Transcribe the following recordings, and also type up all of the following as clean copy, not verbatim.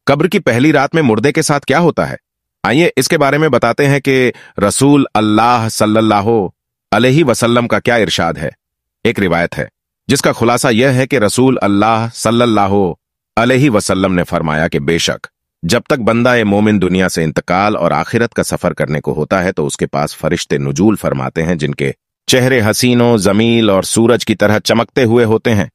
कब्र की पहली रात में मुर्दे के साथ क्या होता है? आइए इसके बारे में बताते हैं कि रसूल अल्लाह सल्लल्लाहु अलैहि वसल्लम का क्या इरशाद है। एक रिवायत है जिसका खुलासा यह है कि रसूल अल्लाह सल्लल्लाहु अलैहि वसल्लम ने फरमाया कि बेशक जब तक बंदा ए मोमिन दुनिया से इंतकाल और आखिरत का सफर करने को होता है तो उसके पास फरिश्ते नुजूल फरमाते हैं जिनके चेहरे हसीनों जमील और सूरज की तरह चमकते हुए होते हैं।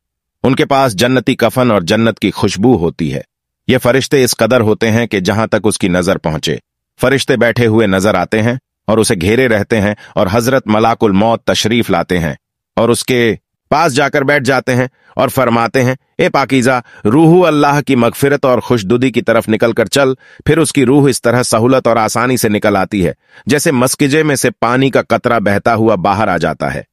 उनके पास जन्नती कफन और जन्नत की खुशबू होती है। ये फरिश्ते इस कदर होते हैं कि जहां तक उसकी नजर पहुंचे फरिश्ते बैठे हुए नजर आते हैं और उसे घेरे रहते हैं और हजरत मलाकुल मौत तशरीफ लाते हैं और उसके पास जाकर बैठ जाते हैं और फरमाते हैं, ए पाकीज़ा, रूह अल्लाह की मगफिरत और खुशनुदी की तरफ निकल कर चल। फिर उसकी रूह इस तरह सहूलत और आसानी से निकल आती है जैसे मस्किजे में से पानी का कतरा बहता हुआ बाहर आ जाता है।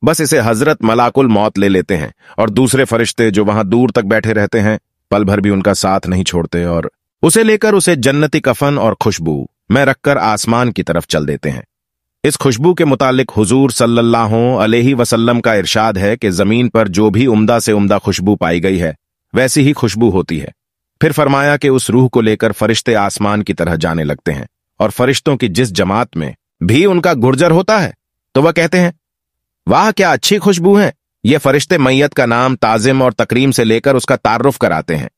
बस इसे हजरत मलाकुल मौत ले लेते हैं और दूसरे फरिश्ते जो वहां दूर तक बैठे रहते हैं पल भर भी उनका साथ नहीं छोड़ते और उसे लेकर उसे जन्नती कफन और खुशबू में रखकर आसमान की तरफ चल देते हैं। इस खुशबू के मुतालिक हुजूर सल्लल्लाहु अलैहि वसल्लम का इरशाद है कि जमीन पर जो भी उम्दा से उम्दा खुशबू पाई गई है वैसी ही खुशबू होती है। फिर फरमाया कि उस रूह को लेकर फरिश्ते आसमान की तरह जाने लगते हैं और फरिश्तों की जिस जमात में भी उनका गुर्जर होता है तो वह कहते हैं, वाह क्या अच्छी खुशबू है। ये फरिश्ते मैयत का नाम ताजिम और तकरीम से लेकर उसका तारुफ कराते हैं,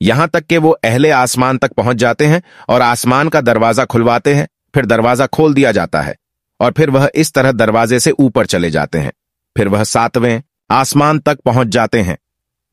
यहां तक कि वो अहले आसमान तक पहुंच जाते हैं और आसमान का दरवाजा खुलवाते हैं। फिर दरवाजा खोल दिया जाता है और फिर वह इस तरह दरवाजे से ऊपर चले जाते हैं। फिर वह 7वें आसमान तक पहुंच जाते हैं।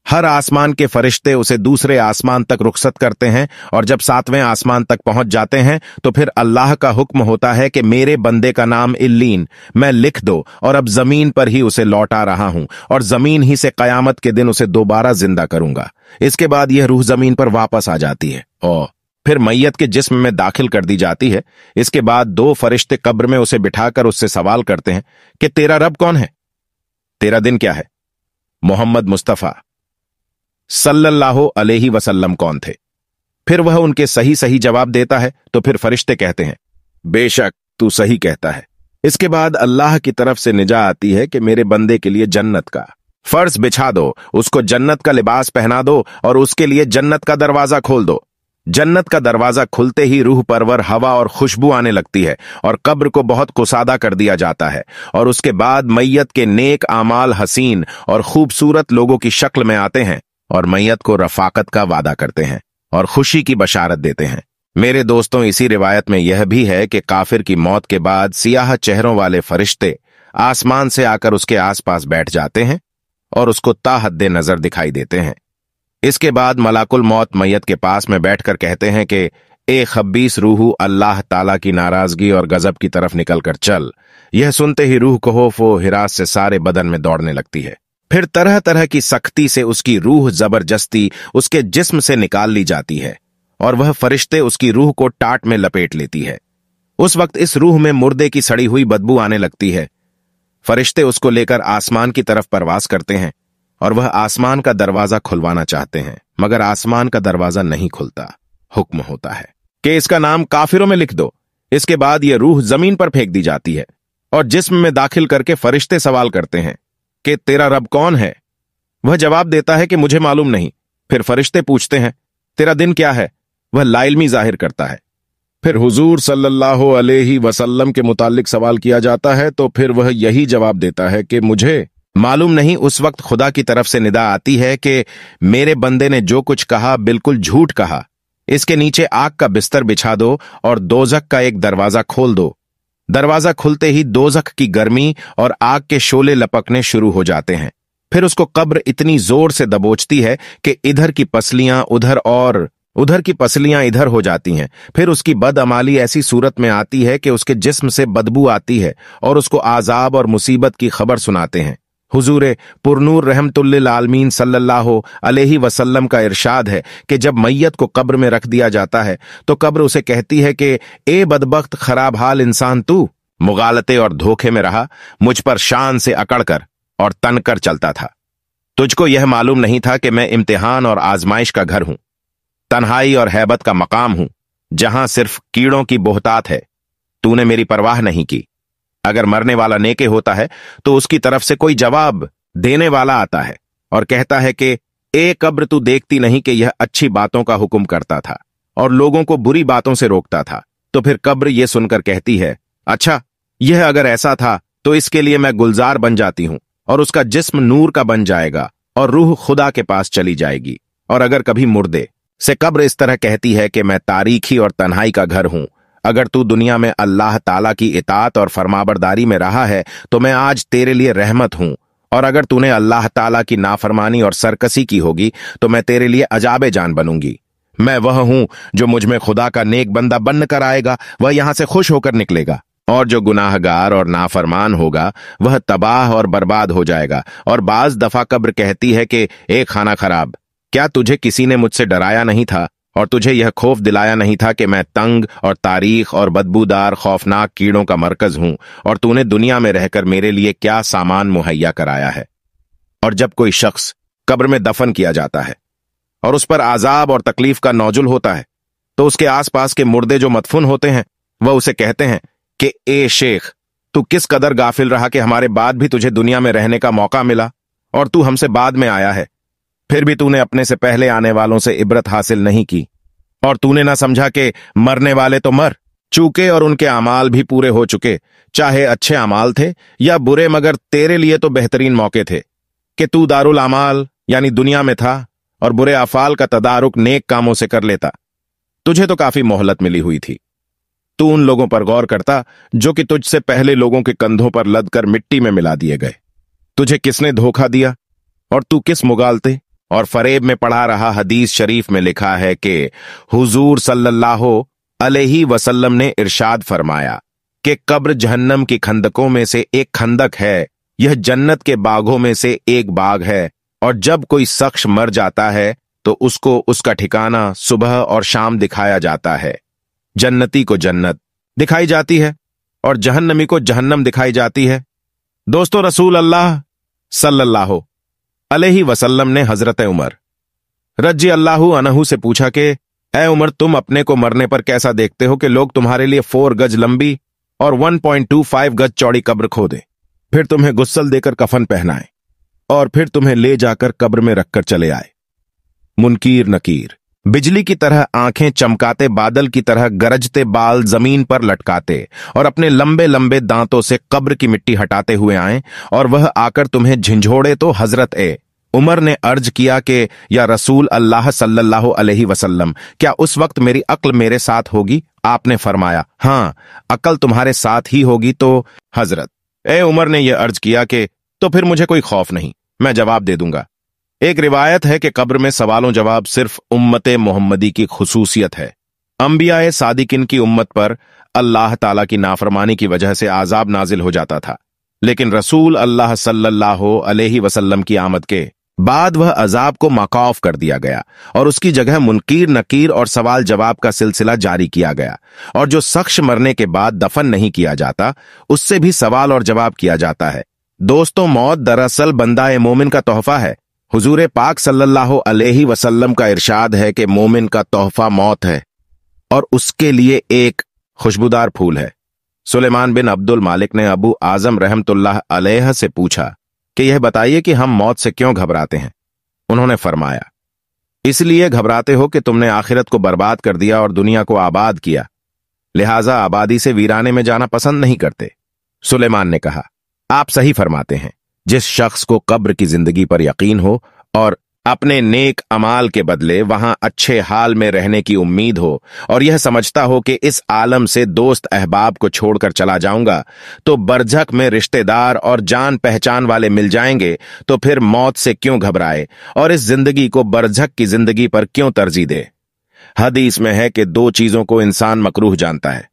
हर आसमान के फरिश्ते उसे दूसरे आसमान तक रुखसत करते हैं और जब 7वें आसमान तक पहुंच जाते हैं तो फिर अल्लाह का हुक्म होता है कि मेरे बंदे का नाम इल्लीन मैं लिख दो और अब जमीन पर ही उसे लौटा रहा हूं और जमीन ही से कयामत के दिन उसे दोबारा जिंदा करूंगा। इसके बाद यह रूह जमीन पर वापस आ जाती है और फिर मैयत के जिस्म में दाखिल कर दी जाती है। इसके बाद 2 फरिश्ते कब्र में उसे बिठाकर उससे सवाल करते हैं कि तेरा रब कौन है, तेरा दिन क्या है, मोहम्मद मुस्तफा सल्लल्लाहु अलैहि वसल्लम कौन थे। फिर वह उनके सही सही जवाब देता है तो फिर फरिश्ते कहते हैं, बेशक तू सही कहता है। इसके बाद अल्लाह की तरफ से निजा आती है कि मेरे बंदे के लिए जन्नत का फर्श बिछा दो, उसको जन्नत का लिबास पहना दो और उसके लिए जन्नत का दरवाजा खोल दो। जन्नत का दरवाजा खुलते ही रूह परवर हवा और खुशबू आने लगती है और कब्र को बहुत कुसादा कर दिया जाता है और उसके बाद मैयत के नेक आमाल हसीन और खूबसूरत लोगों की शक्ल में आते हैं और मैयत को रफाकत का वादा करते हैं और खुशी की बशारत देते हैं। मेरे दोस्तों, इसी रिवायत में यह भी है कि काफिर की मौत के बाद सियाह चेहरों वाले फरिश्ते आसमान से आकर उसके आसपास बैठ जाते हैं और उसको ताहद्दे नजर दिखाई देते हैं। इसके बाद मलाकुल मौत मैयत के पास में बैठकर कहते हैं कि ए खब्बीस रूह, अल्लाह ताला की नाराजगी और गजब की तरफ निकल कर चल। यह सुनते ही रूह खौफ व हिरास से सारे बदन में दौड़ने लगती है। फिर तरह तरह की सख्ती से उसकी रूह जबरदस्ती उसके जिस्म से निकाल ली जाती है और वह फरिश्ते उसकी रूह को टाट में लपेट लेती है। उस वक्त इस रूह में मुर्दे की सड़ी हुई बदबू आने लगती है। फरिश्ते उसको लेकर आसमान की तरफ परवास करते हैं और वह आसमान का दरवाजा खुलवाना चाहते हैं मगर आसमान का दरवाजा नहीं खुलता। हुक्म होता है कि इसका नाम काफिरों में लिख दो। इसके बाद यह रूह जमीन पर फेंक दी जाती है और जिस्म में दाखिल करके फरिश्ते सवाल करते हैं कि तेरा रब कौन है। वह जवाब देता है कि मुझे मालूम नहीं। फिर फरिश्ते पूछते हैं, तेरा दिन क्या है। वह लाइल्मी जाहिर करता है। फिर हुजूर सल्लल्लाहु अलैहि वसल्लम के मुतालिक सवाल किया जाता है तो फिर वह यही जवाब देता है कि मुझे मालूम नहीं। उस वक्त खुदा की तरफ से निदा आती है कि मेरे बंदे ने जो कुछ कहा बिल्कुल झूठ कहा। इसके नीचे आग का बिस्तर बिछा दो और दोजख का एक दरवाजा खोल दो। दरवाजा खुलते ही दोजख की गर्मी और आग के शोले लपकने शुरू हो जाते हैं। फिर उसको कब्र इतनी जोर से दबोचती है कि इधर की पसलियां उधर और उधर की पसलियां इधर हो जाती हैं। फिर उसकी बदअमाली ऐसी सूरत में आती है कि उसके जिस्म से बदबू आती है और उसको आजाब और मुसीबत की खबर सुनाते हैं। हुजूरे पुरनूर रहमतुल्लिल आलमीन सल्लल्लाहु अलैहि वसल्लम का इरशाद है कि जब मैयत को कब्र में रख दिया जाता है तो कब्र उसे कहती है कि ए बदबख्त खराब हाल इंसान, तू मुगालते और धोखे में रहा, मुझ पर शान से अकड़कर और तनकर चलता था। तुझको यह मालूम नहीं था कि मैं इम्तिहान और आजमाइश का घर हूं, तन्हाई और हैबत का मकाम हूं, जहां सिर्फ कीड़ों की बोहतात है। तूने मेरी परवाह नहीं की। अगर मरने वाला नेके होता है तो उसकी तरफ से कोई जवाब देने वाला आता है और कहता है कि ए कब्र, तू देखती नहीं कि यह अच्छी बातों का हुक्म करता था और लोगों को बुरी बातों से रोकता था? तो फिर कब्र यह सुनकर कहती है, अच्छा, यह अगर ऐसा था तो इसके लिए मैं गुलजार बन जाती हूं और उसका जिस्म नूर का बन जाएगा और रूह खुदा के पास चली जाएगी। और अगर कभी मुर्दे से कब्र इस तरह कहती है कि मैं तारीखी और तन्हाई का घर हूं, अगर तू दुनिया में अल्लाह ताला की इताअत और फरमाबरदारी में रहा है तो मैं आज तेरे लिए रहमत हूं, और अगर तूने अल्लाह ताला की नाफरमानी और सरकसी की होगी तो मैं तेरे लिए अजाबे जान बनूंगी। मैं वह हूं जो मुझ में खुदा का नेक बंदा बन कर आएगा, वह यहां से खुश होकर निकलेगा, और जो गुनाहगार और नाफरमान होगा वह तबाह और बर्बाद हो जाएगा। और बाज दफा कब्र कहती है कि ए खाना खराब, क्या तुझे किसी ने मुझसे डराया नहीं था और तुझे यह खौफ दिलाया नहीं था कि मैं तंग और तारीख और बदबूदार खौफनाक कीड़ों का मरकज हूं, और तूने दुनिया में रहकर मेरे लिए क्या सामान मुहैया कराया है। और जब कोई शख्स कब्र में दफन किया जाता है और उस पर आजाब और तकलीफ का नौजुल होता है तो उसके आसपास के मुर्दे जो मदफून होते हैं वह उसे कहते हैं कि ए शेख, तू किस कदर गाफिल रहा कि हमारे बाद भी तुझे दुनिया में रहने का मौका मिला और तू हमसे बाद में आया है। फिर भी तूने अपने से पहले आने वालों से इबरत हासिल नहीं की, और तूने ना समझा कि मरने वाले तो मर चूके और उनके अमाल भी पूरे हो चुके, चाहे अच्छे अमाल थे या बुरे, मगर तेरे लिए तो बेहतरीन मौके थे कि तू दारुल अमाल यानी दुनिया में था और बुरे अफाल का तदारुक नेक कामों से कर लेता। तुझे तो काफी मोहलत मिली हुई थी। तू उन लोगों पर गौर करता जो कि तुझसे पहले लोगों के कंधों पर लदकर मिट्टी में मिला दिए गए। तुझे किसने धोखा दिया और तू किस मुगालते और फरेब में पढ़ा रहा? हदीस शरीफ में लिखा है कि हुजूर सल्लल्लाहु अलैहि वसल्लम ने इरशाद फरमाया कि कब्र जहन्नम की खंदकों में से एक खंदक है, यह जन्नत के बागों में से एक बाग है, और जब कोई शख्स मर जाता है तो उसको उसका ठिकाना सुबह और शाम दिखाया जाता है। जन्नती को जन्नत दिखाई जाती है और जहन्नमी को जहन्नम दिखाई जाती है। दोस्तों, रसूल अल्लाह सल्लल्लाहु अलैहि वसल्लम ने हजरत उमर रजी अल्लाहु अन्हु से पूछा कि ए उमर, तुम अपने को मरने पर कैसा देखते हो कि लोग तुम्हारे लिए 4 गज लंबी और 1.25 गज चौड़ी कब्र खोदें, फिर तुम्हें गुस्सल देकर कफन पहनाएं और फिर तुम्हें ले जाकर कब्र में रखकर चले आए। मुनकीर नकीर बिजली की तरह आंखें चमकाते, बादल की तरह गरजते बाल जमीन पर लटकाते और अपने लंबे लंबे दांतों से कब्र की मिट्टी हटाते हुए आए और वह आकर तुम्हें झंझोड़े तो हजरत उमर ने अर्ज किया कि या रसूल अल्लाह सल्लल्लाहु अलैहि वसल्लम, क्या उस वक्त मेरी अक्ल मेरे साथ होगी? आपने फरमाया, हाँ, अक्ल तुम्हारे साथ ही होगी। तो हजरत उमर ने यह अर्ज किया कि तो फिर मुझे कोई खौफ नहीं, मैं जवाब दे दूंगा। एक रिवायत है कि कब्र में सवालों जवाब सिर्फ उम्मते मोहम्मदी की खुसूसियत है। अंबियाए सादिकिन की उम्मत पर अल्लाह ताला की नाफरमानी की वजह से आजाब नाजिल हो जाता था, लेकिन रसूल अल्लाह सल्लल्लाहु अलैहि वसल्लम की आमद के बाद वह अजाब को मौकूफ कर दिया गया और उसकी जगह मुनकीर नकीर और सवाल जवाब का सिलसिला जारी किया गया। और जो शख्स मरने के बाद दफन नहीं किया जाता उससे भी सवाल और जवाब किया जाता है। दोस्तों, मौत दरअसल बंदा मोमिन का तोहफा है। हुजूर पाक सल्लल्लाहु अलैहि वसल्लम का इरशाद है कि मोमिन का तोहफा मौत है और उसके लिए एक खुशबूदार फूल है। सुलेमान बिन अब्दुल मालिक ने अबू आजम रहमतुल्लाह अलैह से पूछा कि यह बताइए कि हम मौत से क्यों घबराते हैं। उन्होंने फरमाया, इसलिए घबराते हो कि तुमने आखिरत को बर्बाद कर दिया और दुनिया को आबाद किया, लिहाजा आबादी से वीराने में जाना पसंद नहीं करते। सुलेमान ने कहा, आप सही फरमाते हैं। जिस शख्स को कब्र की जिंदगी पर यकीन हो और अपने नेक अमाल के बदले वहां अच्छे हाल में रहने की उम्मीद हो और यह समझता हो कि इस आलम से दोस्त अहबाब को छोड़कर चला जाऊंगा तो बरझक में रिश्तेदार और जान पहचान वाले मिल जाएंगे, तो फिर मौत से क्यों घबराए और इस जिंदगी को बरझक की जिंदगी पर क्यों तरजीह दे। हदीस में है कि 2 चीजों को इंसान मकरूह जानता है,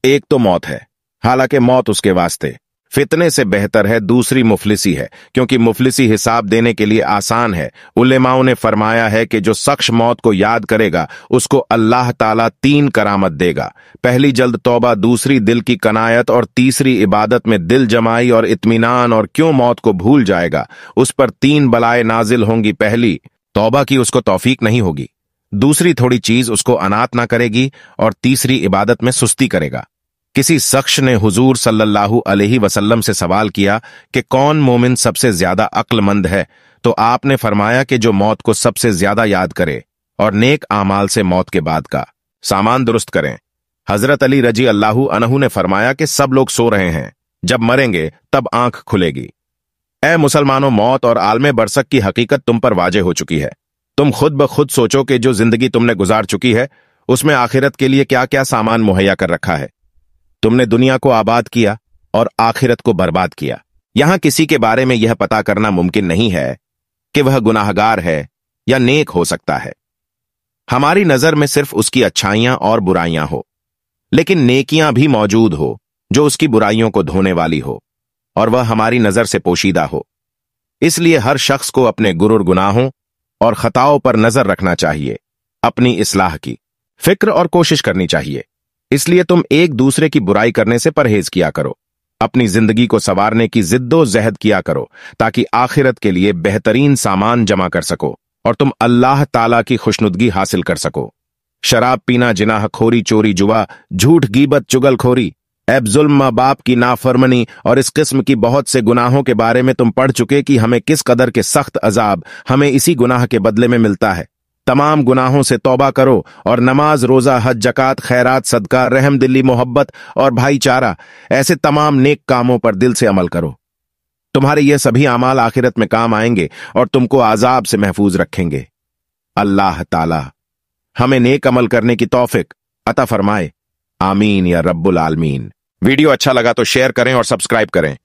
एक तो मौत है, हालांकि मौत उसके वास्ते फितने से बेहतर है, दूसरी मुफलिसी है, क्योंकि मुफलिसी हिसाब देने के लिए आसान है। उलेमाओं ने फरमाया है कि जो शख्स मौत को याद करेगा उसको अल्लाह ताला 3 करामत देगा। पहली जल्द तौबा, दूसरी दिल की कनायत और तीसरी इबादत में दिल जमाई और इत्मीनान। और क्यों मौत को भूल जाएगा? उस पर 3 बलाएं नाजिल होंगी। पहली, तौबा की उसको तौफीक नहीं होगी, दूसरी थोड़ी चीज उसको अनाथ ना करेगी और तीसरी इबादत में सुस्ती करेगा। किसी शख्स ने हुजूर सल्लल्लाहु अलैहि वसल्लम से सवाल किया कि कौन मोमिन सबसे ज्यादा अक्लमंद है, तो आपने फरमाया कि जो मौत को सबसे ज्यादा याद करे और नेक आमाल से मौत के बाद का सामान दुरुस्त करें। हजरत अली रजी अल्लाहु अन्हु ने फरमाया कि सब लोग सो रहे हैं, जब मरेंगे तब आंख खुलेगी। ए मुसलमानों, मौत और आलमे बरसक की हकीकत तुम पर वाजे हो चुकी है। तुम खुद ब खुद सोचो कि जो जिंदगी तुमने गुजार चुकी है उसमें आखिरत के लिए क्या क्या सामान मुहैया कर रखा है। तुमने दुनिया को आबाद किया और आखिरत को बर्बाद किया। यहां किसी के बारे में यह पता करना मुमकिन नहीं है कि वह गुनाहगार है या नेक हो सकता है। हमारी नजर में सिर्फ उसकी अच्छाइयां और बुराइयां हो, लेकिन नेकियां भी मौजूद हो जो उसकी बुराइयों को धोने वाली हो और वह हमारी नजर से पोशीदा हो। इसलिए हर शख्स को अपने गुरुर गुनाहों और खताओं पर नजर रखना चाहिए, अपनी इस्लाह की फिक्र और कोशिश करनी चाहिए। इसलिए तुम एक दूसरे की बुराई करने से परहेज किया करो, अपनी जिंदगी को संवारने की जिद्दोजहद किया करो ताकि आखिरत के लिए बेहतरीन सामान जमा कर सको और तुम अल्लाह ताला की खुशनुदगी हासिल कर सको। शराब पीना, जिनाह खोरी, चोरी, जुआ, झूठ, गीबत, चुगलखोरी, ऐब जुल्म, मां बाप की नाफरमानी और इस किस्म की बहुत से गुनाहों के बारे में तुम पढ़ चुके कि हमें किस कदर के सख्त अजाब हमें इसी गुनाह के बदले में मिलता है। तमाम गुनाहों से तौबा करो और नमाज, रोजा, हज, जकात, खैरात, सदका, रहम दिली, मोहब्बत और भाईचारा, ऐसे तमाम नेक कामों पर दिल से अमल करो। तुम्हारे ये सभी अमाल आखिरत में काम आएंगे और तुमको आजाब से महफूज रखेंगे। अल्लाह ताला हमें नेक अमल करने की तौफीक अता फरमाए। आमीन या रब्बुल आलमीन। वीडियो अच्छा लगा तो शेयर करें और सब्सक्राइब करें।